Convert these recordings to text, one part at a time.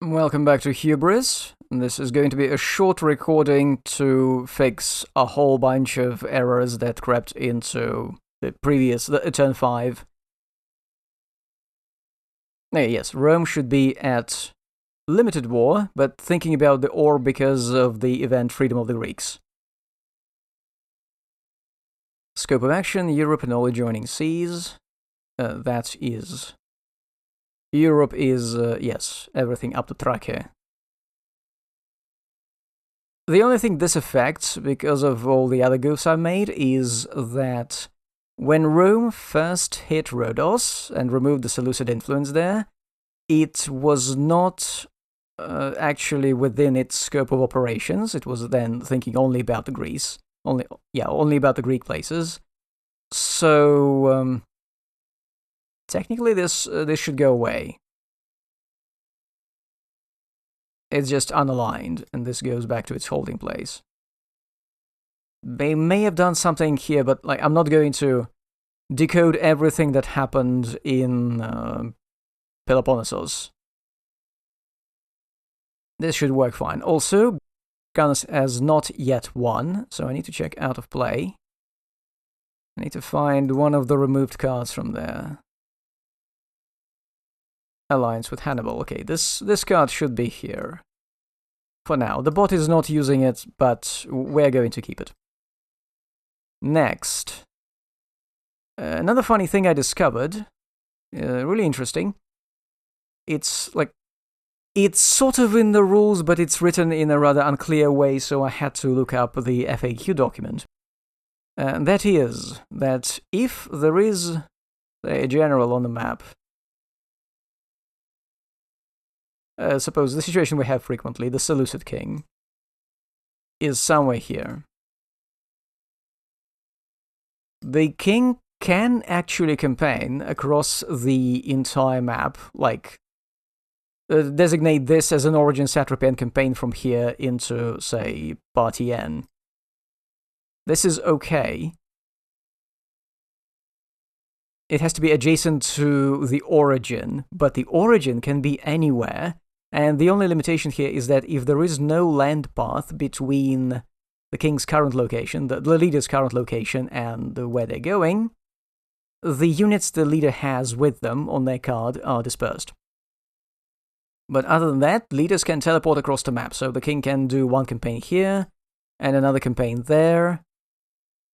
Welcome back to Hubris. This is going to be a short recording to fix a whole bunch of errors that crept into the previous turn 5. Yes, Rome should be at limited war, but thinking about the or because of the event Freedom of the Greeks. Scope of action, Europe and all adjoining seas. That is... Europe is, yes, everything up to Trachea. The only thing this affects, because of all the other goofs I've made, is that when Rome first hit Rhodos and removed the Seleucid influence there, it was not actually within its scope of operations. It was then thinking only about the Greece, only about the Greek places. So technically, this should go away. It's just unaligned, and this goes back to its holding place. They may have done something here, but I'm not going to decode everything that happened in Peloponnesos. This should work fine. Also, Gunnus has not yet won, so I need to check out of play. I need to find one of the removed cards from there. Alliance with Hannibal. Okay, this card should be here. For now. The bot is not using it, but we're going to keep it. Next. Another funny thing I discovered. Really interesting. It's sort of in the rules, but it's written in a rather unclear way, so I had to look up the FAQ document. And that is that if there is a general on the map, suppose the situation we have frequently, the Seleucid king, is somewhere here. The king can actually campaign across the entire map, designate this as an origin satrapy and campaign from here into, say, Party N. This is okay. It has to be adjacent to the origin, but the origin can be anywhere. And the only limitation here is that if there is no land path between the king's current location, the leader's current location, and where they're going, the units the leader has with them on their card are dispersed. But other than that, leaders can teleport across the map, so the king can do one campaign here, and another campaign there.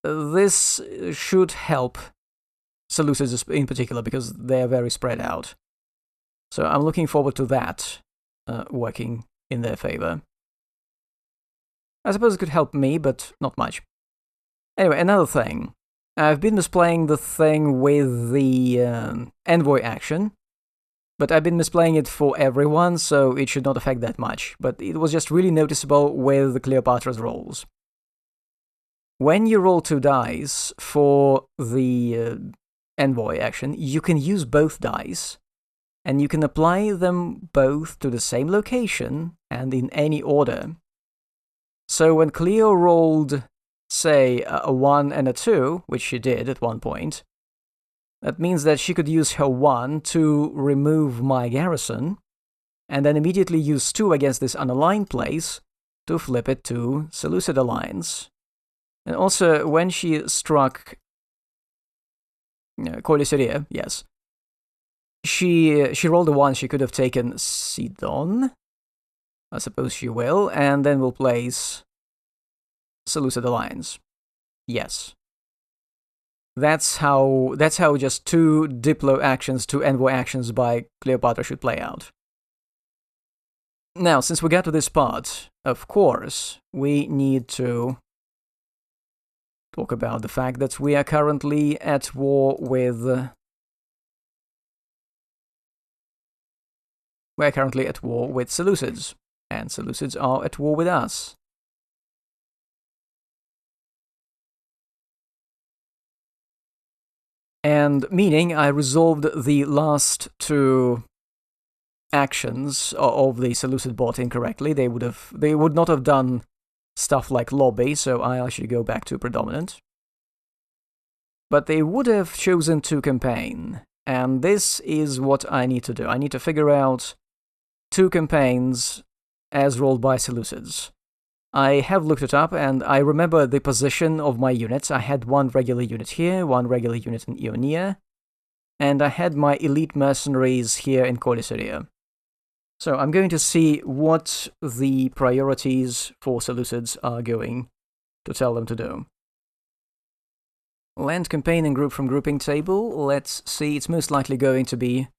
This should help Seleucids in particular, because they're very spread out. So I'm looking forward to that working in their favor. I suppose it could help me, but not much. Anyway, another thing. I've been misplaying the thing with the envoy action, but I've been misplaying it for everyone, so it should not affect that much. But it was just really noticeable with Cleopatra's rolls. When you roll 2 dice for the envoy action, you can use both dice, and you can apply them both to the same location and in any order. So when Cleo rolled, say, a 1 and a 2, which she did at one point, that means that she could use her 1 to remove my garrison, and then immediately use 2 against this unaligned place to flip it to Seleucid Alliance. And also, when she struck Coeliceria, yes, she rolled a 1, she could have taken Sidon. I suppose she will, and then we'll place Seleucid Alliance. Yes. That's how just 2 Diplo actions, 2 envoy actions by Cleopatra should play out. Now, since we got to this part, of course, we need to talk about the fact that we are currently at war with... We're currently at war with Seleucids, and Seleucids are at war with us. And meaning I resolved the last 2 actions of the Seleucid bot incorrectly. They would not have done stuff like lobby, so I actually go back to predominant. But they would have chosen to campaign, and this is what I need to do. I need to figure out 2 campaigns as rolled by Seleucids. I have looked it up, and I remember the position of my units. I had 1 regular unit here, 1 regular unit in Ionia, and I had my elite mercenaries here in Corycidia. So I'm going to see what the priorities for Seleucids are going to tell them to do. Land campaign and group from grouping table. Let's see, it's most likely going to be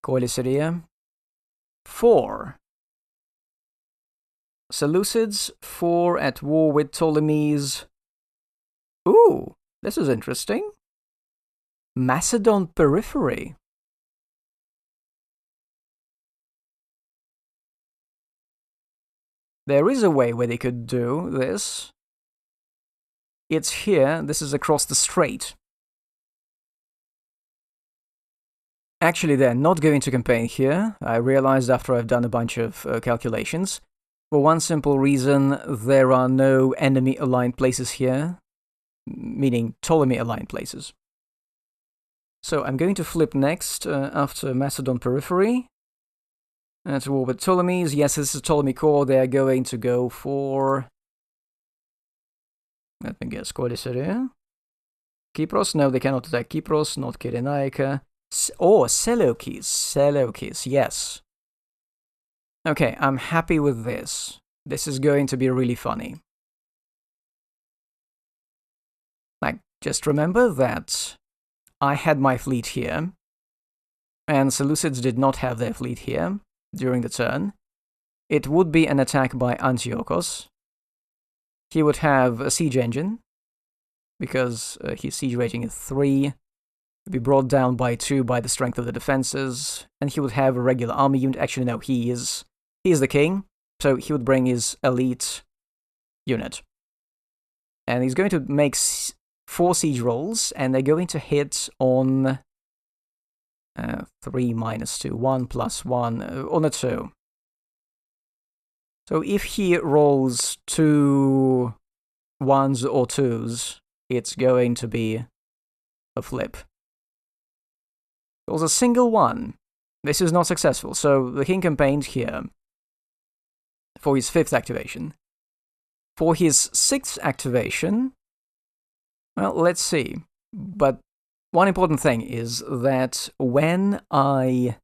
Corycidia. 4. Seleucids, 4 at war with Ptolemies. Ooh, this is interesting. Macedon periphery. There is a way where they could do this. It's here, this is across the strait. Actually, they're not going to campaign here. I realized after I've done a bunch of calculations. For one simple reason, there are no enemy-aligned places here, meaning Ptolemy-aligned places. So I'm going to flip next after Macedon periphery. To war with Ptolemies. Yes, this is Ptolemy core. They're going to go for... Let me guess, Corycidia. Kypros? No, they cannot attack Kypros, not Cyrenaica. Seleucus, yes. Okay, I'm happy with this. This is going to be really funny. Like, just remember that I had my fleet here, and Seleucids did not have their fleet here during the turn. It would be an attack by Antiochos. He would have a siege engine, because his siege rating is 3. Be brought down by 2 by the strength of the defenses, and he would have a regular army unit. Actually, no, he is the king, so he would bring his elite unit. And he's going to make 4 siege rolls, and they're going to hit on 3 minus 2, 1 plus 1, on a 2. So if he rolls 2 1s or 2s, it's going to be a flip. It was a single 1. This is not successful, so the king campaigned here for his 5th activation. For his 6th activation, well, let's see. But one important thing is that when on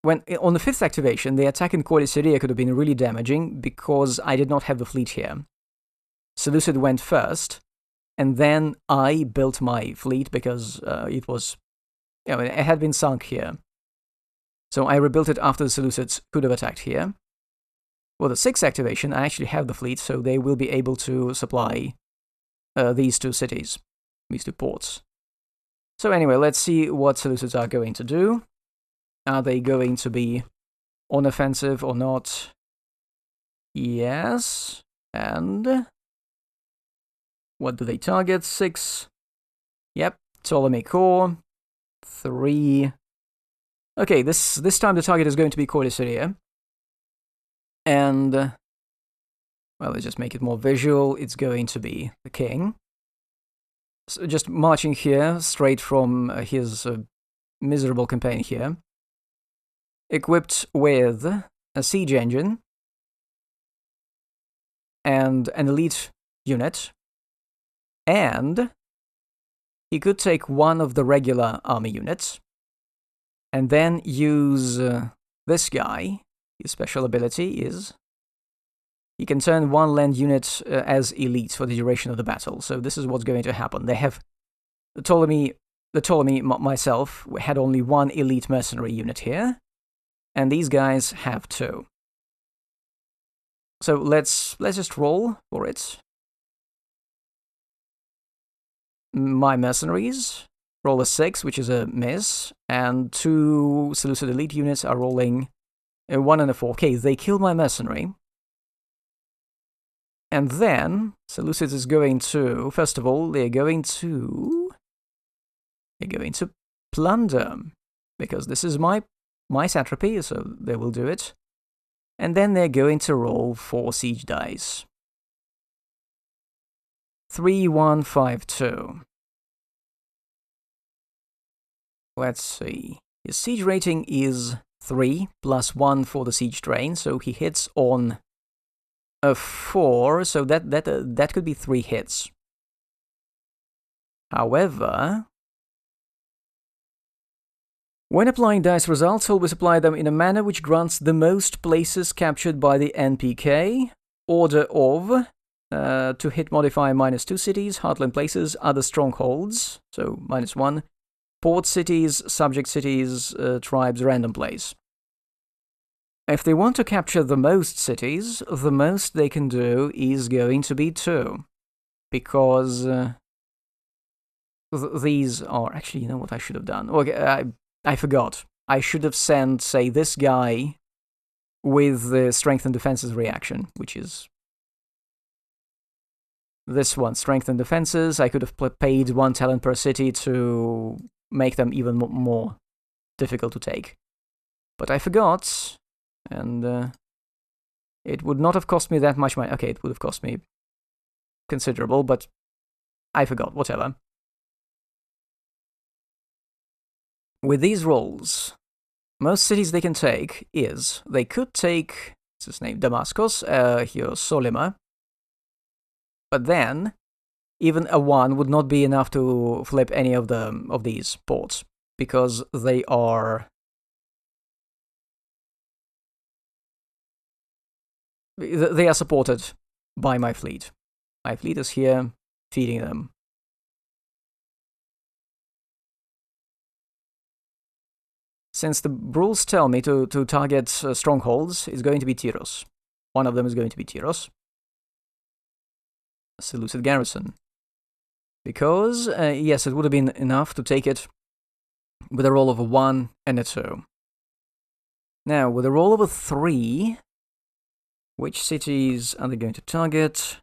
the 5th activation, the attack in Corycidia could have been really damaging because I did not have the fleet here. Seleucid went first, and then I built my fleet because it was, it had been sunk here. So I rebuilt it after the Seleucids could have attacked here. For the 6th activation, I actually have the fleet, so they will be able to supply these 2 cities, these 2 ports. So anyway, let's see what Seleucids are going to do. Are they going to be on offensive or not? Yes. And what do they target? 6. Yep. Ptolemy core. 3. Okay, this time the target is going to be Corycidia. And, well, let's just make it more visual. It's going to be the king. So just marching here, straight from his miserable campaign here. Equipped with a siege engine and an elite unit, and he could take 1 of the regular army units and then use this guy. His special ability is he can turn 1 land unit as elite for the duration of the battle. So this is what's going to happen. They have the Ptolemy, myself, had only 1 elite mercenary unit here. And these guys have 2. So let's just roll for it. My mercenaries roll a 6, which is a miss, and 2 Seleucid elite units are rolling a 1 and a 4. Okay, they kill my mercenary. And then Seleucid is going to, first of all, they're going to plunder, because this is my satrapy, so they will do it. And then they're going to roll 4 siege dice. 3, 1, 5, 2. Let's see. His siege rating is 3 plus 1 for the siege drain, so he hits on a 4, so that could be 3 hits. However, when applying dice results, always apply them in a manner which grants the most places captured by the NPK. Order of, to hit modifier -2 cities, heartland places, other strongholds, so -1, port cities, subject cities, tribes, random place. If they want to capture the most cities, the most they can do is going to be 2. Because these are... Actually, you know what I should have done? Okay, I forgot. I should have sent, say, this guy with the strength and defenses reaction, which is this one, strength and defenses. I could have paid 1 talent per city to make them even more difficult to take. But I forgot, and it would not have cost me that much money. Okay, it would have cost me considerable, but I forgot, whatever. With these rolls, most cities they can take is, they could take, what's his name, Damascus, here, Solima. But then, even a 1 would not be enough to flip any of these ports, because they are... They are supported by my fleet. My fleet is here, feeding them. Since the rules tell me to target strongholds, it's going to be Tyros. One of them is going to be Tyros. Seleucid garrison. Because, yes, it would have been enough to take it with a roll of a 1 and a 2. Now, with a roll of a 3, which cities are they going to target?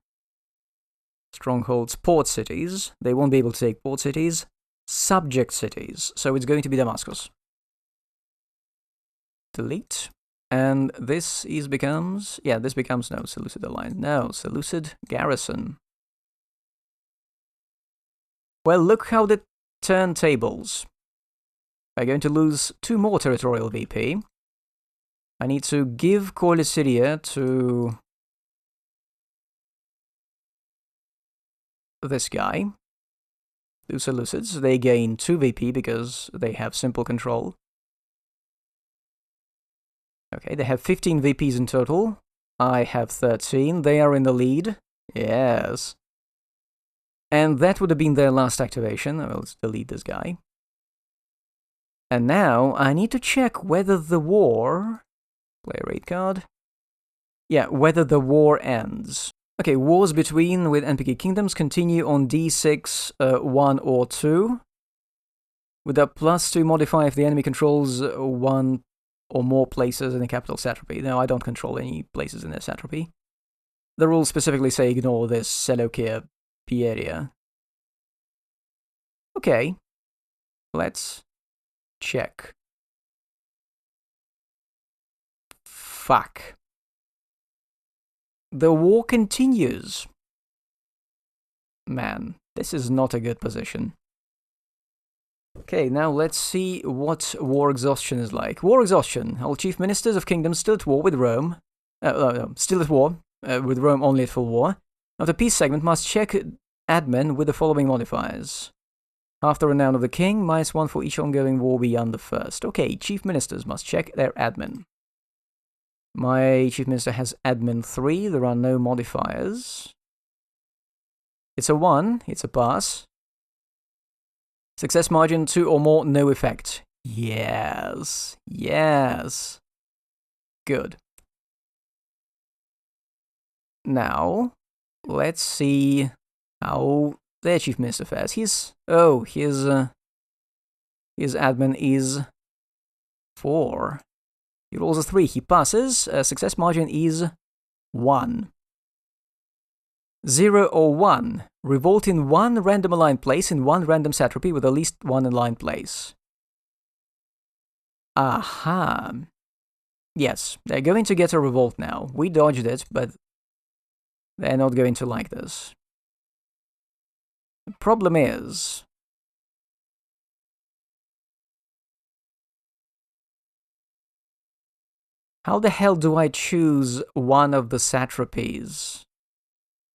Strongholds, port cities. They won't be able to take port cities. Subject cities. So it's going to be Damascus. Delete. And this becomes... Yeah, this becomes no Seleucid alliance. No, Seleucid garrison. Well, look how the turntables. We're going to lose 2 more territorial VP. I need to give Coelisyria to this guy. The Seleucids, they gain 2 VP because they have simple control. Okay, they have 15 VPs in total. I have 13. They are in the lead. Yes. And that would have been their last activation. Let's delete this guy. And now I need to check whether the war... Play a raid card. Yeah, whether the war ends. Okay, wars between with NPK kingdoms continue on D6, 1 or 2. With a +2 modifier if the enemy controls 1 or more places in the capital satrapy. No, I don't control any places in their satrapy. The rules specifically say ignore this Seleucia area. Okay, let's check. Fuck. The war continues. Man, this is not a good position. Okay, now let's see what war exhaustion is like. War exhaustion. All chief ministers of kingdoms still at war with Rome. Still at war, with Rome only at full war. After peace segment must check admin with the following modifiers. Half the renown of the king, -1 for each ongoing war beyond the first. Okay, chief ministers must check their admin. My chief minister has admin 3, there are no modifiers. It's a 1, it's a pass. Success margin 2 or more, no effect. Yes, yes. Good. Now, let's see how their chief minister fares. His admin is 4. He rolls a 3, he passes. Success margin is 1. 0 or 1. Revolt in 1 random aligned place in 1 random satrapy with at least 1 aligned place. Aha. Yes, they're going to get a revolt now. We dodged it, but they're not going to like this. The problem is... How the hell do I choose one of the satrapies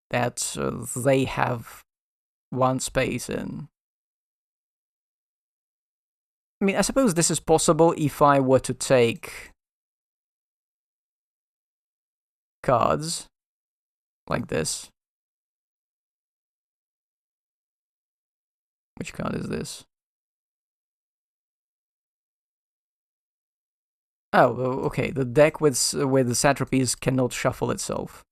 that they have one space in? I mean, I suppose this is possible if I were to take cards like this. Which card is this? Oh, okay. The deck with the satrapies cannot shuffle itself.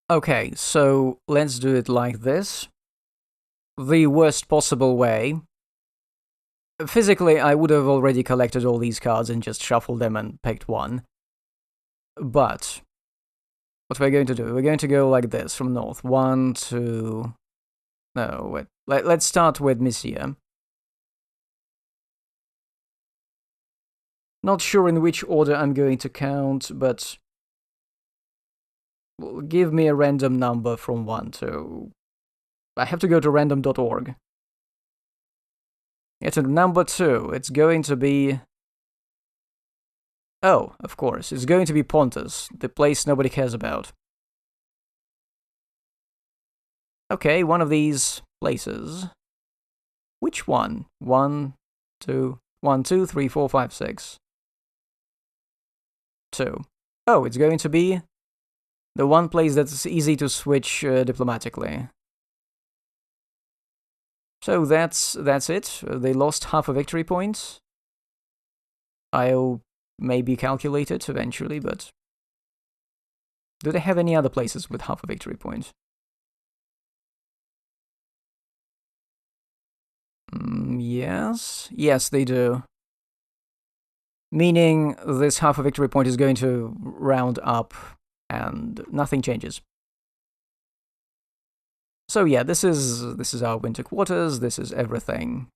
Okay, so let's do it like this. The worst possible way. Physically, I would have already collected all these cards and just shuffled them and picked one. But what we're going to do, we're going to go like this from north. 1, 2... No, wait. Let's start with Mysia. Not sure in which order I'm going to count, but give me a random number from 1 to... I have to go to random.org. It's a number 2. It's going to be... Oh, of course. It's going to be Pontus, the place nobody cares about. Okay, one of these places. Which one? 1, 2... 1, 2, 3, 4, 5, 6. 2. Oh, it's going to be the one place that's easy to switch diplomatically. So that's it. They lost half a victory point. I'll maybe calculate it eventually, but... Do they have any other places with half a victory point? Yes. Yes, they do. Meaning this half a victory point is going to round up and nothing changes. So yeah, this is our winter quarters, this is everything.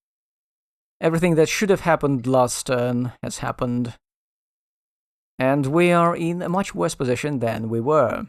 Everything that should have happened last turn has happened. And we are in a much worse position than we were.